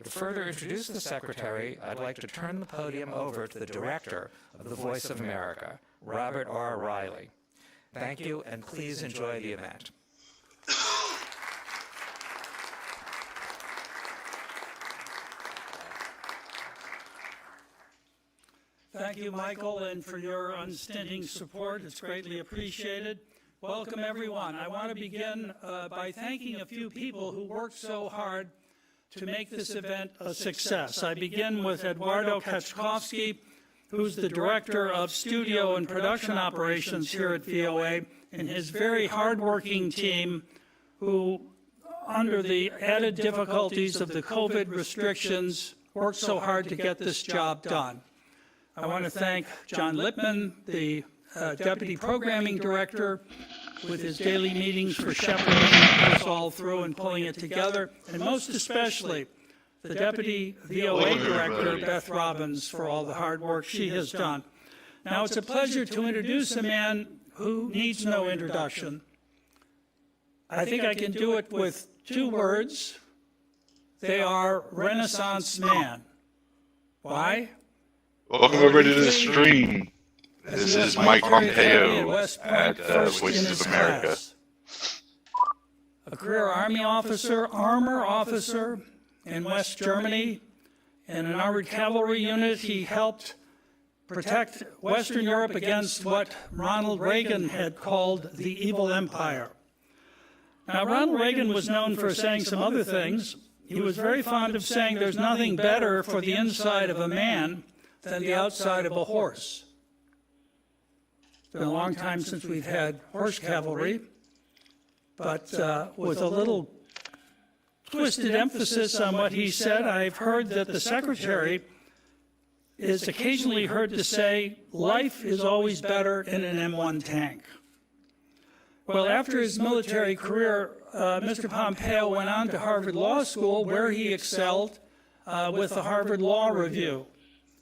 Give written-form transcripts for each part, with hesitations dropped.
To further introduce the Secretary, I'd like to turn the podium over to the Director of the Voice of America, Robert R. Riley. Thank you, and please enjoy the event. Thank you, Michael, and for your unstinting support. It's greatly appreciated. Welcome, everyone. I want to begin by thanking a few people who worked so hard to make this event a success. I begin with Eduardo Kachkovsky, who's the Director of Studio and Production Operations here at VOA, and his very hardworking team who, under the added difficulties of the COVID restrictions, worked so hard to get this job done. I want to thank John Lippman, the Deputy Programming Director, with his daily meetings for shepherding us all through and pulling it together, and most especially the Deputy VOA Director, Beth Robbins, for all the hard work she has done. Now, it's a pleasure to introduce a man who needs no introduction. I think I can do it with two words. They are Renaissance man. Why? Welcome everybody to the stream. This is Mike Pompeo at Voices of America. A career Army officer, armor officer in West Germany. In an armored cavalry unit, he helped protect Western Europe against what Ronald Reagan had called the evil empire. Now, Ronald Reagan was known for saying some other things. He was very fond of saying there's nothing better for the inside of a man than the outside of a horse. It's been a long time since we've had horse cavalry, but with a little twisted emphasis on what he said, I've heard that the Secretary is occasionally heard to say, life is always better in an M1 tank. Well, after his military career, Mr. Pompeo went on to Harvard Law School, where he excelled with the Harvard Law Review.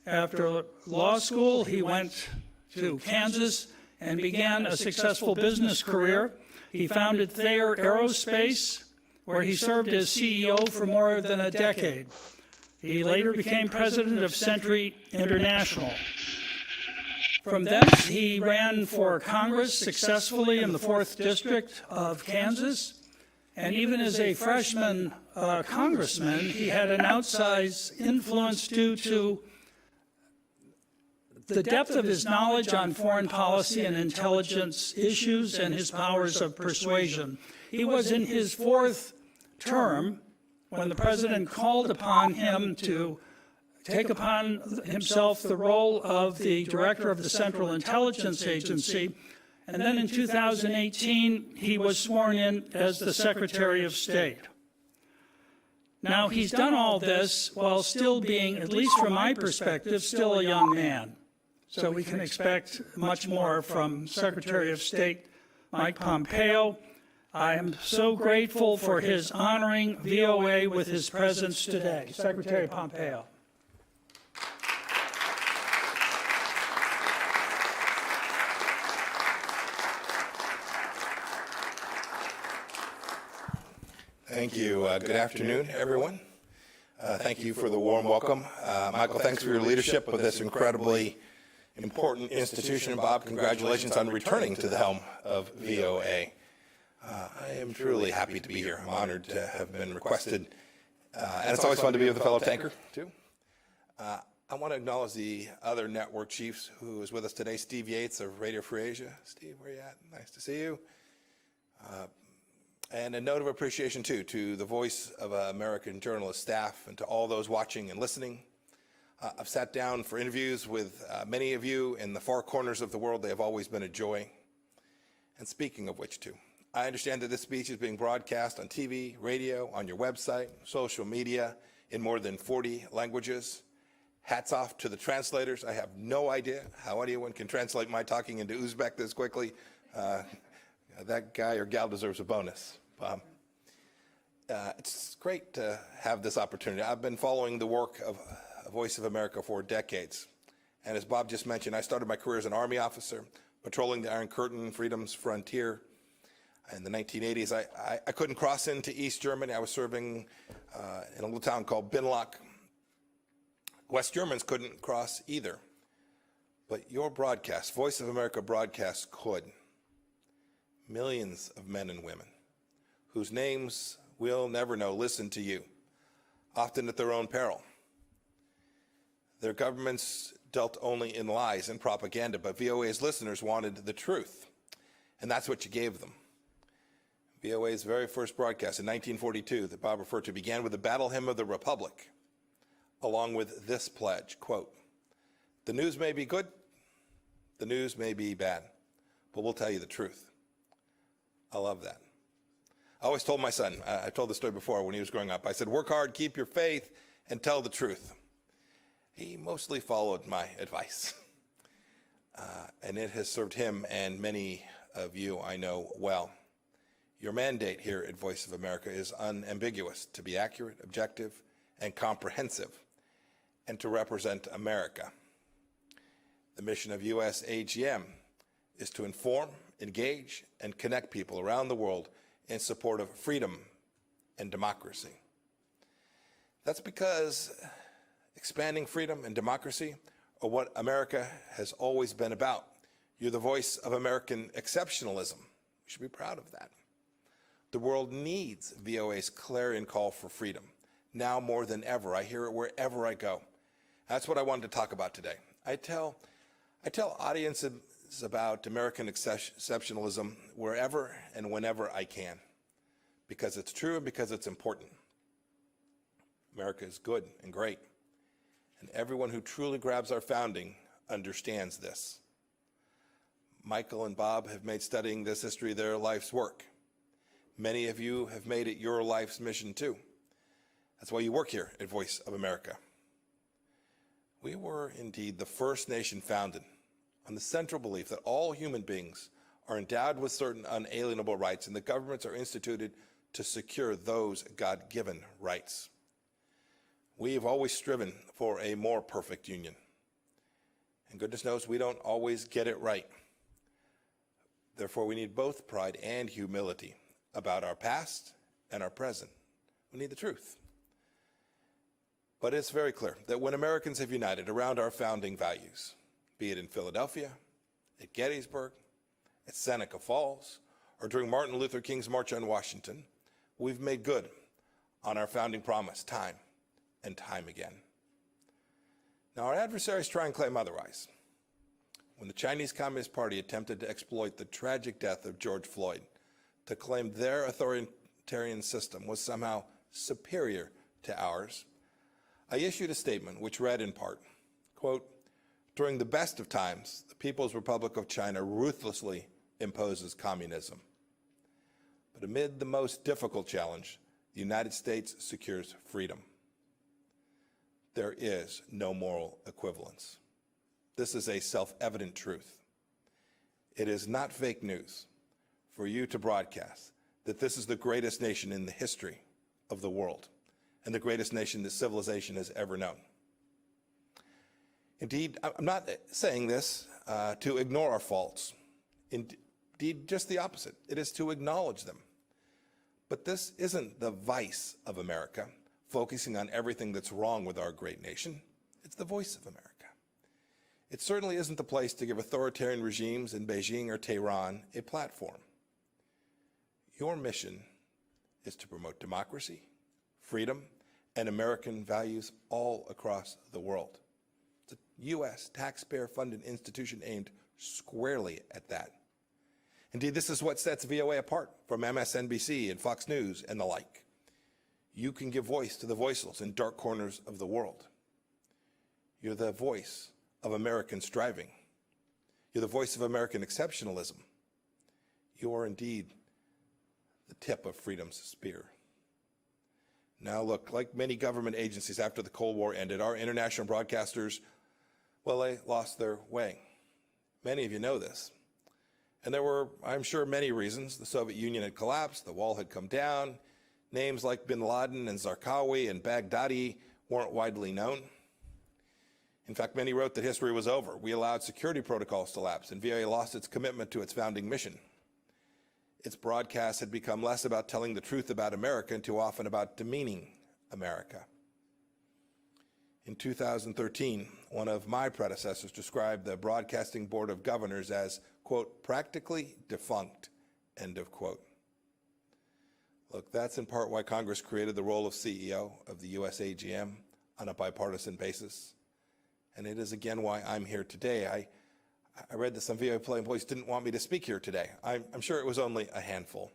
After law school, he went to Kansas and began a successful business career. He founded Thayer Aerospace, where he served as CEO for more than a decade. He later became president of Century International. From thence, he ran for Congress successfully in the 4th District of Kansas. And even as a freshman congressman, he had an outsized influence due to the depth of his knowledge on foreign policy and intelligence issues and his powers of persuasion. He was in his 4th term when the president called upon him to take upon himself the role of the director of the Central Intelligence Agency. And then in 2018, he was sworn in as the Secretary of State. Now, he's done all this while still being, at least from my perspective, still a young man. So we can expect much more from Secretary of State Mike Pompeo. I am so grateful for his honoring VOA with his presence today. Secretary Pompeo. Thank you. Good afternoon, everyone. Thank you for the warm welcome. Michael, thanks for your leadership of this incredibly important institution. And Bob, congratulations on returning to the helm of VOA. I am truly happy to be here. I'm honored to have been requested. And it's always fun to be with a fellow tanker, too. I want to acknowledge the other network chiefs who is with us today. Steve Yates of Radio Free Asia. Steve, where you at? Nice to see you. And a note of appreciation, too, to the Voice of American journalist staff and to all those watching and listening. I've sat down for interviews with many of you in the far corners of the world. They have always been a joy. And speaking of which, too, I understand that this speech is being broadcast on TV, radio, on your website, social media, in more than 40 languages. Hats off to the translators. I have no idea how anyone can translate my talking into Uzbek this quickly. That guy or gal deserves a bonus. It's great to have this opportunity. I've been following the work of Voice of America for decades. And as Bob just mentioned, I started my career as an Army officer, patrolling the Iron Curtain, Freedom's frontier. In the 1980s, I couldn't cross into East Germany. I was serving in a little town called Binlock. West Germans couldn't cross either. But your broadcast, Voice of America broadcast, could. Millions of men and women whose names we'll never know listen to you, often at their own peril. Their governments dealt only in lies and propaganda, but VOA's listeners wanted the truth, and that's what you gave them. VOA's very first broadcast in 1942 that Bob referred to began with the Battle Hymn of the Republic, along with this pledge, quote, "The news may be good, the news may be bad, but we'll tell you the truth." I love that. I always told my son, I told the story before when he was growing up, I said, work hard, keep your faith, and tell the truth. He mostly followed my advice, and it has served him and many of you I know well. Your mandate here at Voice of America is unambiguous: to be accurate, objective, and comprehensive, and to represent America. The mission of USAGM is to inform, engage, and connect people around the world in support of freedom and democracy. That's because expanding freedom and democracy are what America has always been about. You're the voice of American exceptionalism. We should be proud of that. The world needs VOA's clarion call for freedom, now more than ever. I hear it wherever I go. That's what I wanted to talk about today. I tell audiences about American exceptionalism wherever and whenever I can, because it's true and because it's important. America is good and great, and everyone who truly grabs our founding understands this. Michael and Bob have made studying this history their life's work. Many of you have made it your life's mission too. That's why you work here at Voice of America. We were indeed the first nation founded on the central belief that all human beings are endowed with certain unalienable rights, and the governments are instituted to secure those God-given rights. We have always striven for a more perfect union. And goodness knows we don't always get it right. Therefore, we need both pride and humility about our past and our present. We need the truth. But it's very clear that when Americans have united around our founding values, be it in Philadelphia, at Gettysburg, at Seneca Falls, or during Martin Luther King's March on Washington, we've made good on our founding promise time and time again. Now, our adversaries try and claim otherwise. When the Chinese Communist Party attempted to exploit the tragic death of George Floyd to claim their authoritarian system was somehow superior to ours, I issued a statement which read in part, quote, "During the best of times, the People's Republic of China ruthlessly imposes communism. But amid the most difficult challenge, the United States secures freedom. There is no moral equivalence. This is a self-evident truth. It is not fake news for you to broadcast that this is the greatest nation in the history of the world and the greatest nation that civilization has ever known. Indeed, I'm not saying this to ignore our faults. Indeed, just the opposite. It is to acknowledge them. But this isn't the vice of America, focusing on everything that's wrong with our great nation. It's the voice of America. It certainly isn't the place to give authoritarian regimes in Beijing or Tehran a platform. Your mission is to promote democracy, freedom, and American values all across the world. It's a U.S. taxpayer-funded institution aimed squarely at that. Indeed, this is what sets VOA apart from MSNBC and Fox News and the like. You can give voice to the voiceless in dark corners of the world. You're the voice of American striving. You're the voice of American exceptionalism. You are indeed the tip of freedom's spear. Now look, like many government agencies after the Cold War ended, our international broadcasters, well, they lost their way. Many of you know this. And there were, I'm sure, many reasons. The Soviet Union had collapsed, the wall had come down, names like bin Laden and Zarqawi and Baghdadi weren't widely known. In fact, many wrote that history was over. We allowed security protocols to lapse, and VOA lost its commitment to its founding mission. Its broadcasts had become less about telling the truth about America and too often about demeaning America. In 2013, one of my predecessors described the Broadcasting Board of Governors as, quote, practically defunct, end of quote. Look, that's in part why Congress created the role of CEO of the US AGM on a bipartisan basis. And it is again why I'm here today. I read that some VOA employees didn't want me to speak here today. I'm sure it was only a handful.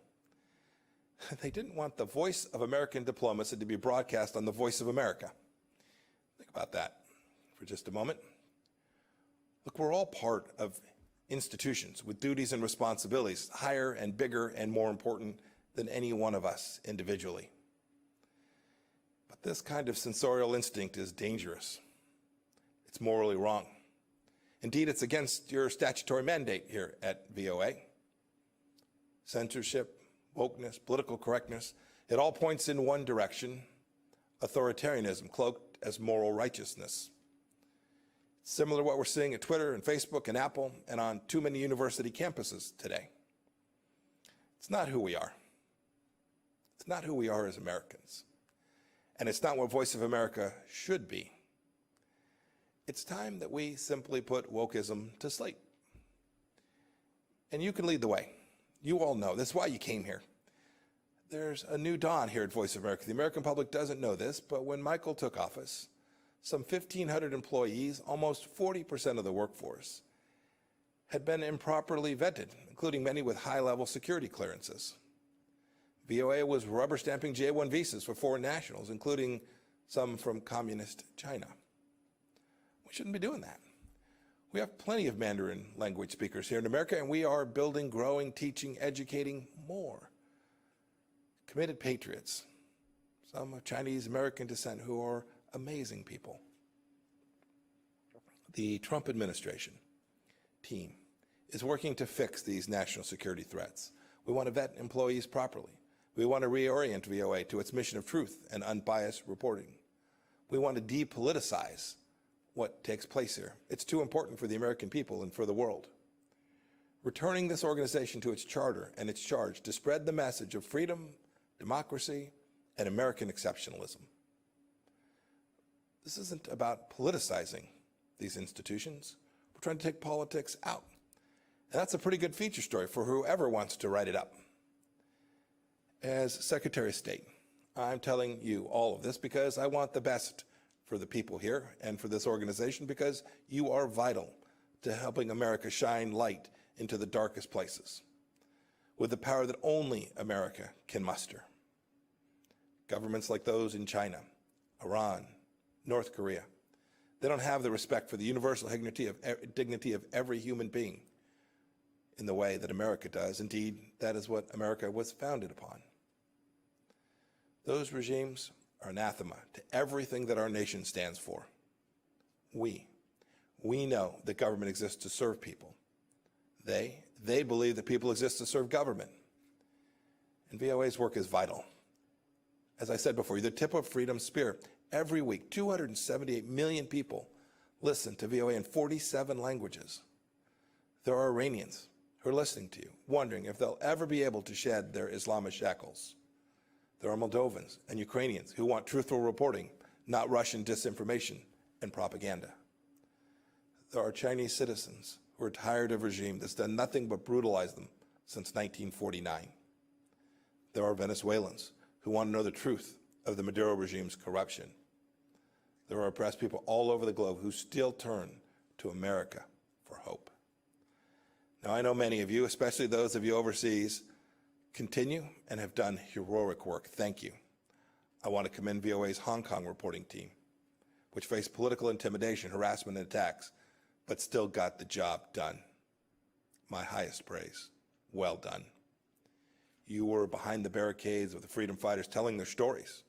They didn't want the voice of American diplomacy to be broadcast on the Voice of America. Think about that for just a moment. Look, we're all part of institutions with duties and responsibilities higher and bigger and more important than any one of us individually. But this kind of censorial instinct is dangerous. It's morally wrong. Indeed, it's against your statutory mandate here at VOA. Censorship, wokeness, political correctness, it all points in one direction: authoritarianism cloaked as moral righteousness. Similar to what we're seeing at Twitter and Facebook and Apple and on too many university campuses today. It's not who we are. It's not who we are as Americans. And it's not what Voice of America should be. It's time that we simply put wokeism to sleep. And you can lead the way. You all know. That's why you came here. There's a new dawn here at Voice of America. The American public doesn't know this, but when Michael took office, some 1,500 employees, almost 40% of the workforce, had been improperly vetted, including many with high-level security clearances. VOA was rubber stamping J-1 visas for foreign nationals, including some from communist China. We shouldn't be doing that. We have plenty of Mandarin language speakers here in America, and we are building, growing, teaching, educating more committed patriots, some of Chinese American descent who are amazing people. The Trump administration team is working to fix these national security threats. We want to vet employees properly. We want to reorient VOA to its mission of truth and unbiased reporting. We want to depoliticize what takes place here. It's too important for the American people and for the world. Returning this organization to its charter and its charge to spread the message of freedom, democracy, and American exceptionalism. This isn't about politicizing these institutions. We're trying to take politics out. And that's a pretty good feature story for whoever wants to write it up. As Secretary of State, I'm telling you all of this because I want the best for the people here and for this organization, because you are vital to helping America shine light into the darkest places with the power that only America can muster. Governments like those in China, Iran, North Korea, they don't have the respect for the universal dignity of every human being in the way that America does. Indeed, that is what America was founded upon. Those regimes are anathema to everything that our nation stands for. We know that government exists to serve people. They believe that people exist to serve government. And VOA's work is vital. As I said before, you're the tip of freedom's spear. Every week, 278 million people listen to VOA in 47 languages. There are Iranians who are listening to you, wondering if they'll ever be able to shed their Islamist shackles. There are Moldovans and Ukrainians who want truthful reporting, not Russian disinformation and propaganda. There are Chinese citizens who are tired of a regime that's done nothing but brutalize them since 1949. There are Venezuelans who want to know the truth of the Maduro regime's corruption. There are oppressed people all over the globe who still turn to America for hope. Now, I know many of you, especially those of you overseas, continue and have done heroic work. Thank you. I want to commend VOA's Hong Kong reporting team, which faced political intimidation, harassment, and attacks, but still got the job done. My highest praise. Well done. You were behind the barricades of the freedom fighters telling their stories.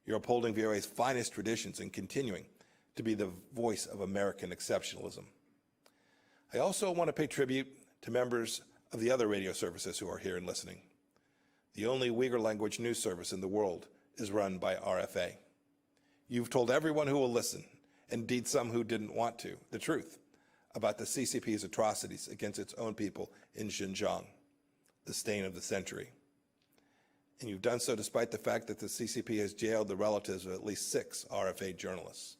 You're upholding VOA's finest traditions and continuing to be the voice of American exceptionalism. I also want to pay tribute to members of the other radio services who are here and listening. The only Uyghur language news service in the world is run by RFA. You've told everyone who will listen, indeed some who didn't want to, the truth about the CCP's atrocities against its own people in Xinjiang. the stain of the century. And you've done so despite the fact that the CCP has jailed the relatives of at least 6 RFA journalists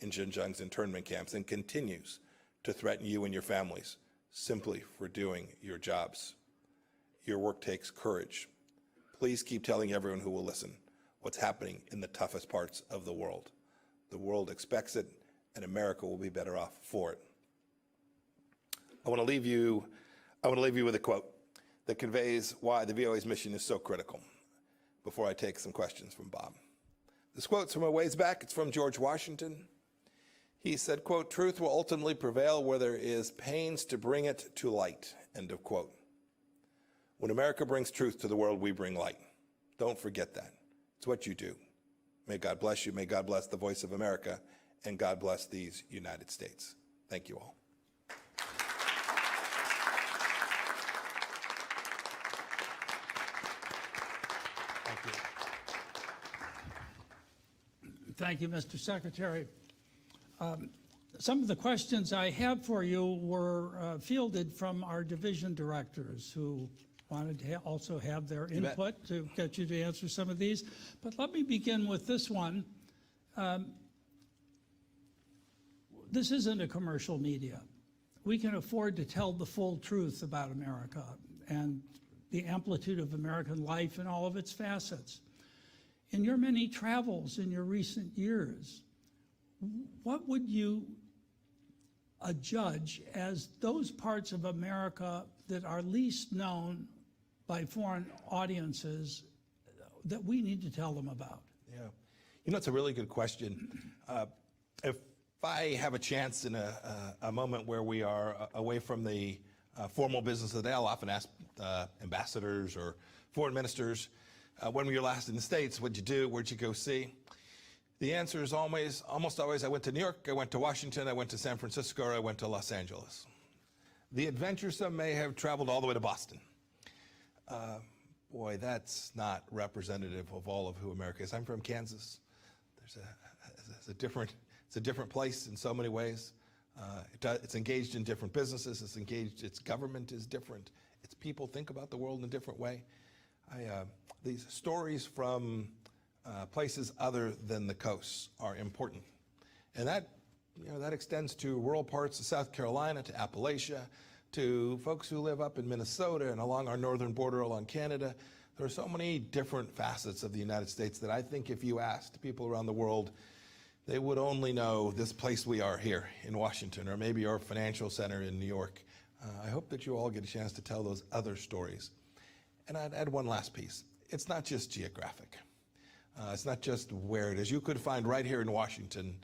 in Xinjiang's internment camps and continues to threaten you and your families simply for doing your jobs. Your work takes courage. Please keep telling everyone who will listen what's happening in the toughest parts of the world. The world expects it, and America will be better off for it. I want to leave you with a quote that conveys why the VOA's mission is so critical before I take some questions from Bob. This quote's from a ways back. It's from George Washington. He said, quote, "Truth will ultimately prevail where there is pains to bring it to light," end of quote. When America brings truth to the world, we bring light. Don't forget that. It's what you do. May God bless you. May God bless the voice of America, and God bless these United States. Thank you all. Thank you, Mr. Secretary. Some of the questions I have for you were fielded from our division directors who wanted to also have their input to get you to answer some of these. But let me begin with this one. This isn't a commercial media. We can afford to tell the full truth about America and the amplitude of American life and all of its facets. In your many travels in your recent years, what would you judge as those parts of America that are least known by foreign audiences that we need to tell them about? Yeah, you know, it's a really good question. If I have a chance in a moment where we are away from the formal business of the day, I'll often ask ambassadors or foreign ministers, when were you last in the States? What'd you do? Where'd you go see? The answer is almost always, I went to New York, I went to Washington, I went to San Francisco, or I went to Los Angeles. The adventuresome may have traveled all the way to Boston. Boy, that's not representative of all of who America is. I'm from Kansas. It's a different place in so many ways. It's engaged in different businesses. Its government is different. Its people think about the world in a different way. These stories from places other than the coasts are important, and that extends to rural parts of South Carolina, to Appalachia, to folks who live up in Minnesota and along our northern border along Canada. There are so many different facets of the United States that I think if you asked people around the world, they would only know this place we are here in Washington, or maybe our financial center in New York. I hope that you all get a chance to tell those other stories. And I'd add one last piece. It's not just geographic. It's not just where it is. You could find right here in Washington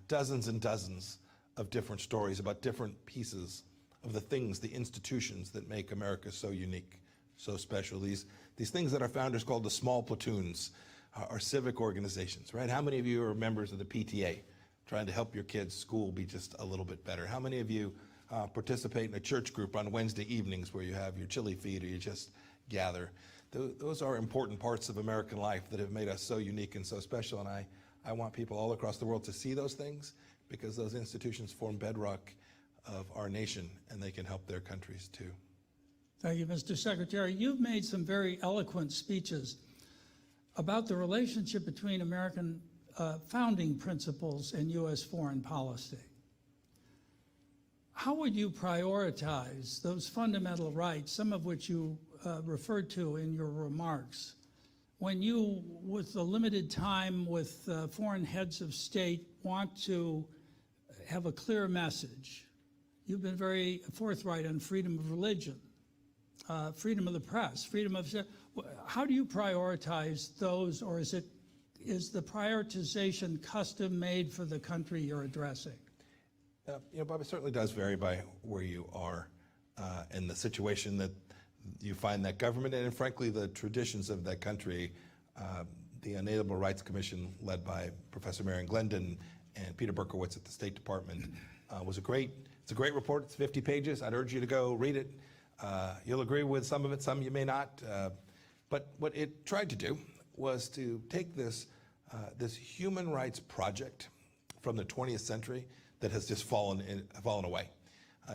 dozens and dozens of different stories about different pieces of the things, the institutions that make America so unique, so special. These things that our founders called the small platoons, our civic organizations, right? How many of you are members of the PTA, trying to help your kids' school be just a little bit better? How many of you participate in a church group on Wednesday evenings where you have your chili feed or you just gather? Those are important parts of American life that have made us so unique and so special, and I want people all across the world to see those things, because those institutions form bedrock of our nation, and they can help their countries too. Thank you, Mr. Secretary. You've made some very eloquent speeches about the relationship between American founding principles and U.S. foreign policy. How would you prioritize those fundamental rights, some of which you referred to in your remarks, when you, with the limited time with foreign heads of state, want to have a clear message? You've been very forthright on freedom of religion, freedom of the press, freedom of... How do you prioritize those, or is the prioritization custom made for the country you're addressing? Bob, it certainly does vary by where you are and the situation that you find that government, and frankly, the traditions of that country. The Unalienable Rights Commission, led by Professor Marion Glendon and Peter Berkowitz at the State Department, it's a great report. It's 50 pages. I'd urge you to go read it. You'll agree with some of it, some you may not. But what it tried to do was to take this human rights project from the 20th century that has just fallen away.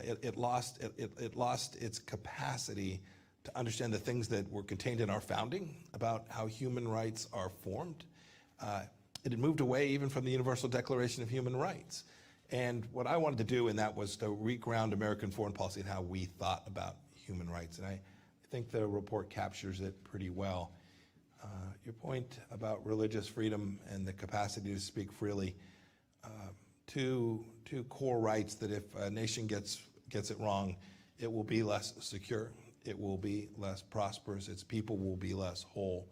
It lost its capacity to understand the things that were contained in our founding about how human rights are formed. It had moved away even from the Universal Declaration of Human Rights. And what I wanted to do in that was to reground American foreign policy and how we thought about human rights. And I think the report captures it pretty well. Your point about religious freedom and the capacity to speak freely, two core rights that if a nation gets it wrong, it will be less secure, it will be less prosperous, its people will be less whole.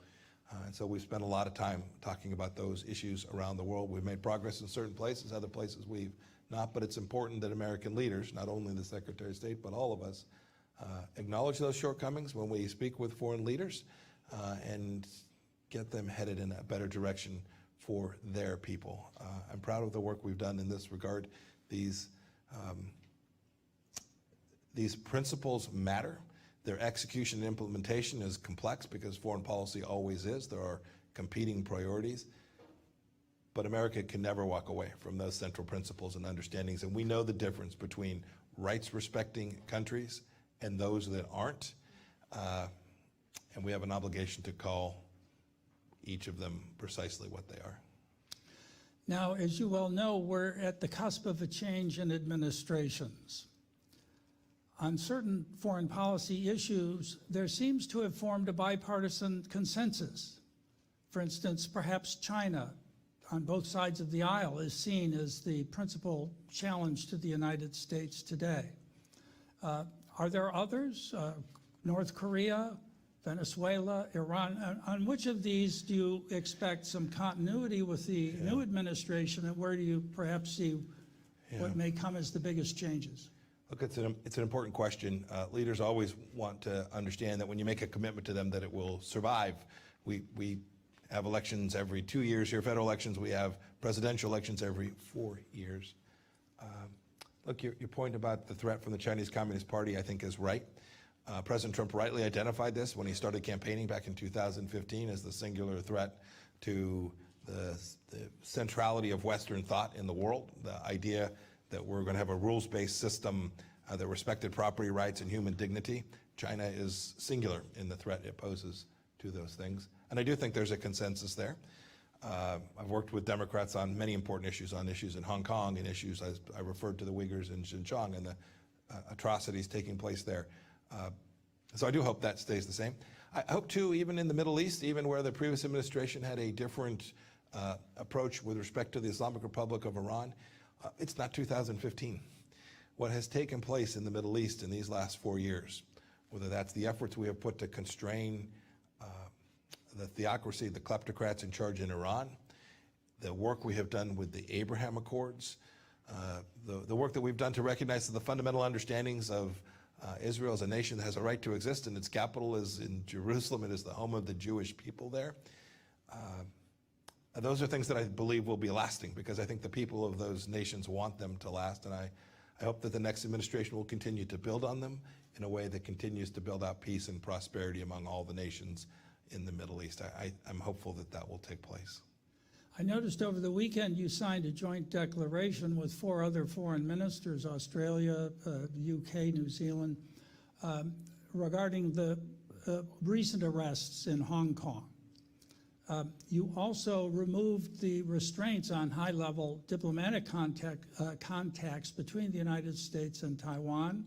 And so we've spent a lot of time talking about those issues around the world. We've made progress in certain places, other places we've not, but it's important that American leaders, not only the Secretary of State, but all of us, acknowledge those shortcomings when we speak with foreign leaders and get them headed in a better direction for their people. I'm proud of the work we've done in this regard. These principles matter. Their execution and implementation is complex because foreign policy always is. There are competing priorities. But America can never walk away from those central principles and understandings. And we know the difference between rights-respecting countries and those that aren't. And we have an obligation to call each of them precisely what they are. Now, as you well know, we're at the cusp of a change in administrations. On certain foreign policy issues, there seems to have formed a bipartisan consensus. For instance, perhaps China, on both sides of the aisle, is seen as the principal challenge to the United States today. Are there others? North Korea, Venezuela, Iran? On which of these do you expect some continuity with the new administration, and where do you perhaps see what may come as the biggest changes? Look, it's an important question. Leaders always want to understand that when you make a commitment to them that it will survive. We have elections every 2 years here, federal elections. We have presidential elections every 4 years. Look, your point about the threat from the Chinese Communist Party, I think, is right. President Trump rightly identified this when he started campaigning back in 2015 as the singular threat to the centrality of Western thought in the world, the idea that we're going to have a rules-based system that respected property rights and human dignity. China is singular in the threat it poses to those things. And I do think there's a consensus there. I've worked with Democrats on many important issues in Hong Kong and issues, as I referred to the Uyghurs in Xinjiang and the atrocities taking place there. So I do hope that stays the same. I hope too, even in the Middle East, even where the previous administration had a different approach with respect to the Islamic Republic of Iran, it's not 2015. What has taken place in the Middle East in these last 4 years, whether that's the efforts we have put to constrain the theocracy, the kleptocrats in charge in Iran, the work we have done with the Abraham Accords, the work that we've done to recognize the fundamental understandings of Israel as a nation that has a right to exist, and its capital is in Jerusalem. It is the home of the Jewish people there. Those are things that I believe will be lasting because I think the people of those nations want them to last, and I hope that the next administration will continue to build on them in a way that continues to build out peace and prosperity among all the nations in the Middle East. I'm hopeful that that will take place. I noticed over the weekend you signed a joint declaration with 4 other foreign ministers, Australia, UK, New Zealand, regarding the recent arrests in Hong Kong. You also removed the restraints on high-level diplomatic contacts between the United States and Taiwan,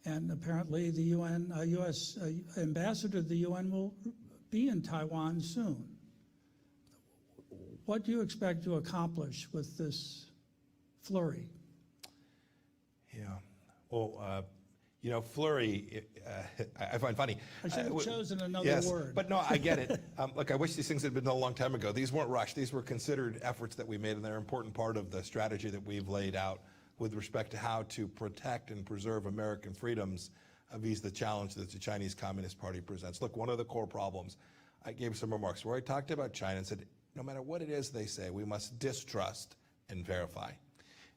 and apparently the U.S. ambassador to the UN will be in Taiwan soon. What do you expect to accomplish with this flurry? Yeah, well, flurry, I find funny. I should have chosen another word. But no, I get it. Look, I wish these things had been done a long time ago. These weren't rushed. These were considered efforts that we made, and they're an important part of the strategy that we've laid out with respect to how to protect and preserve American freedoms vis the challenge that the Chinese Communist Party presents. Look, one of the core problems, I gave some remarks where I talked about China and said, no matter what it is they say, we must distrust and verify.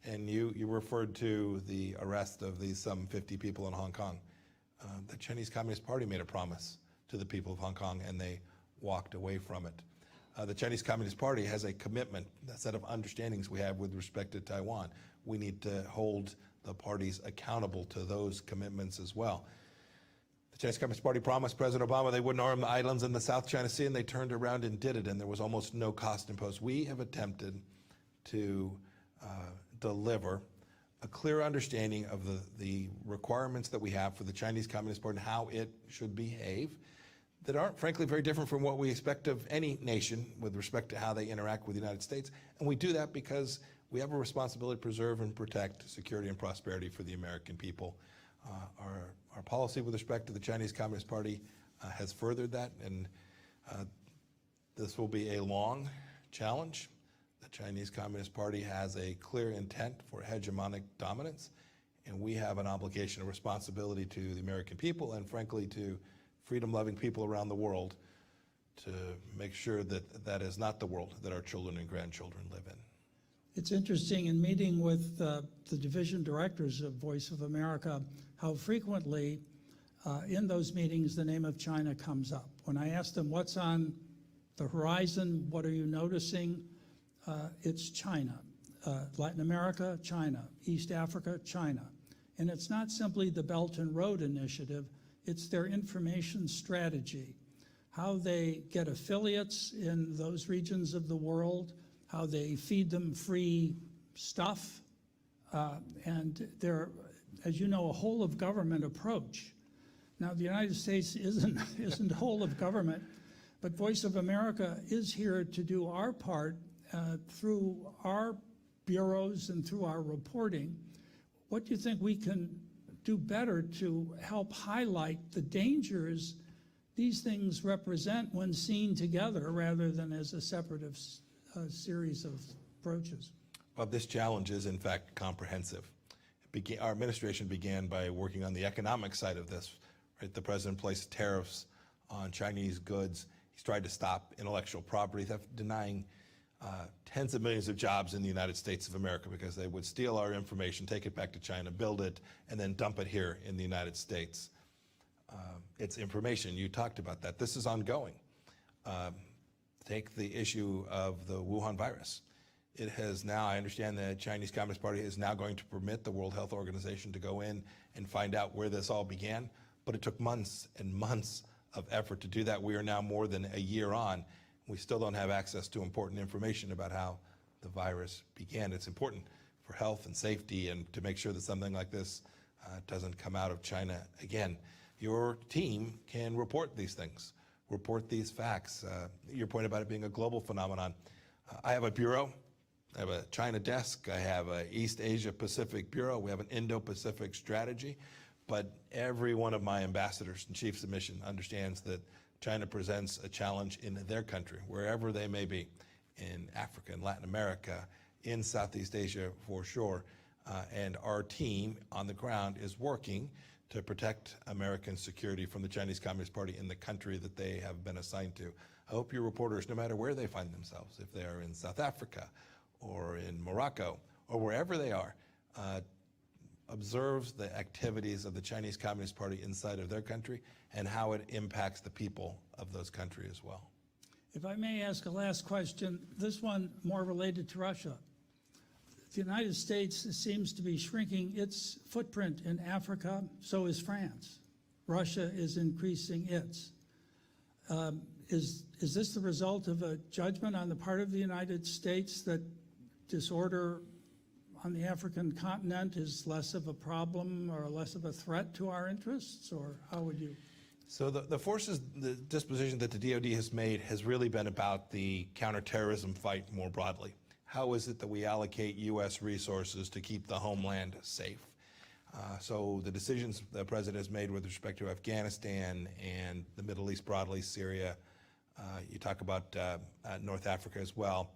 And you referred to the arrest of these some 50 people in Hong Kong. The Chinese Communist Party made a promise to the people of Hong Kong, and they walked away from it. The Chinese Communist Party has a commitment, a set of understandings we have with respect to Taiwan. We need to hold the parties accountable to those commitments as well. The Chinese Communist Party promised President Obama they wouldn't arm the islands in the South China Sea, and they turned around and did it, and there was almost no cost imposed. We have attempted to deliver a clear understanding of the requirements that we have for the Chinese Communist Party and how it should behave that aren't, frankly, very different from what we expect of any nation with respect to how they interact with the United States. And we do that because we have a responsibility to preserve and protect security and prosperity for the American people. Our policy with respect to the Chinese Communist Party has furthered that, and this will be a long challenge. The Chinese Communist Party has a clear intent for hegemonic dominance, and we have an obligation, a responsibility to the American people and, frankly, to freedom-loving people around the world to make sure that that is not the world that our children and grandchildren live in. It's interesting in meeting with the division directors of Voice of America, how frequently in those meetings the name of China comes up. When I ask them what's on the horizon, what are you noticing, it's China. Latin America, China. East Africa, China. And it's not simply the Belt and Road Initiative, it's their information strategy, how they get affiliates in those regions of the world, how they feed them free stuff, and they're, as you know, a whole of government approach. Now, the United States isn't whole of government, but Voice of America is here to do our part through our bureaus and through our reporting. What do you think we can do better to help highlight the dangers these things represent when seen together rather than as a separate series of approaches? Well, this challenge is, in fact, comprehensive. Our administration began by working on the economic side of this. Right? The president placed tariffs on Chinese goods. He's tried to stop intellectual property theft, denying tens of millions of jobs in the United States of America because they would steal our information, take it back to China, build it, and then dump it here in the United States. It's information. You talked about that. This is ongoing. Take the issue of the Wuhan virus. It has now, I understand the Chinese Communist Party is now going to permit the World Health Organization to go in and find out where this all began, but it took months and months of effort to do that. We are now more than a year on. We still don't have access to important information about how the virus began. It's important for health and safety and to make sure that something like this doesn't come out of China again. Your team can report these things, report these facts. Your point about it being a global phenomenon. I have a bureau. I have a China desk. I have a East Asia Pacific bureau. We have an Indo-Pacific strategy. But every one of my ambassadors and chiefs of mission understands that China presents a challenge in their country, wherever they may be, in Africa, in Latin America, in Southeast Asia for sure. And our team on the ground is working to protect American security from the Chinese Communist Party in the country that they have been assigned to. I hope your reporters, no matter where they find themselves, if they are in South Africa or in Morocco or wherever they are, observes the activities of the Chinese Communist Party inside of their country and how it impacts the people of those countries as well. If I may ask a last question, this one more related to Russia. The United States seems to be shrinking its footprint in Africa, so is France. Russia is increasing its. Is this the result of a judgment on the part of the United States that disorder on the African continent is less of a problem or less of a threat to our interests, or how would you? So the forces, the disposition that the DoD has made has really been about the counterterrorism fight more broadly. How is it that we allocate U.S. resources to keep the homeland safe? So the decisions the president has made with respect to Afghanistan and the Middle East broadly, Syria, you talk about North Africa as well,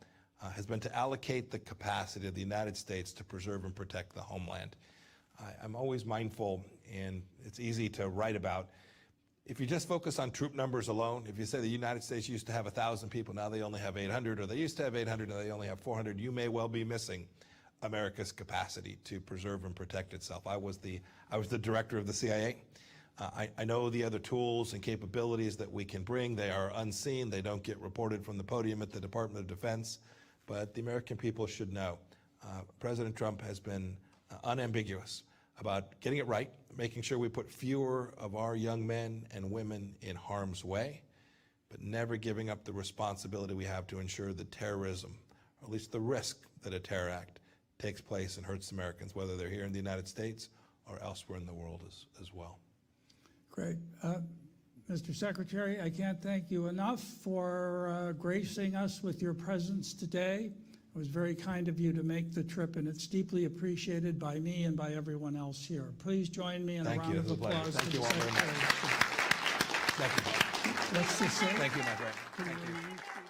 has been to allocate the capacity of the United States to preserve and protect the homeland. I'm always mindful, and it's easy to write about, if you just focus on troop numbers alone, if you say the United States used to have 1,000 people, now they only have 800, or they used to have 800, now they only have 400, you may well be missing America's capacity to preserve and protect itself. I was the director of the CIA. I know the other tools and capabilities that we can bring. They are unseen. They don't get reported from the podium at the Department of Defense. But the American people should know. President Trump has been unambiguous about getting it right, making sure we put fewer of our young men and women in harm's way, but never giving up the responsibility we have to ensure that terrorism, or at least the risk that a terror act takes place and hurts Americans, whether they're here in the United States or elsewhere in the world as well. Great. Mr. Secretary, I can't thank you enough for gracing us with your presence today. It was very kind of you to make the trip, and it's deeply appreciated by me and by everyone else here. Please join me in a round of applause. Thank you all very much. Thank you. Let's just say. Thank you, my friend. Thank you.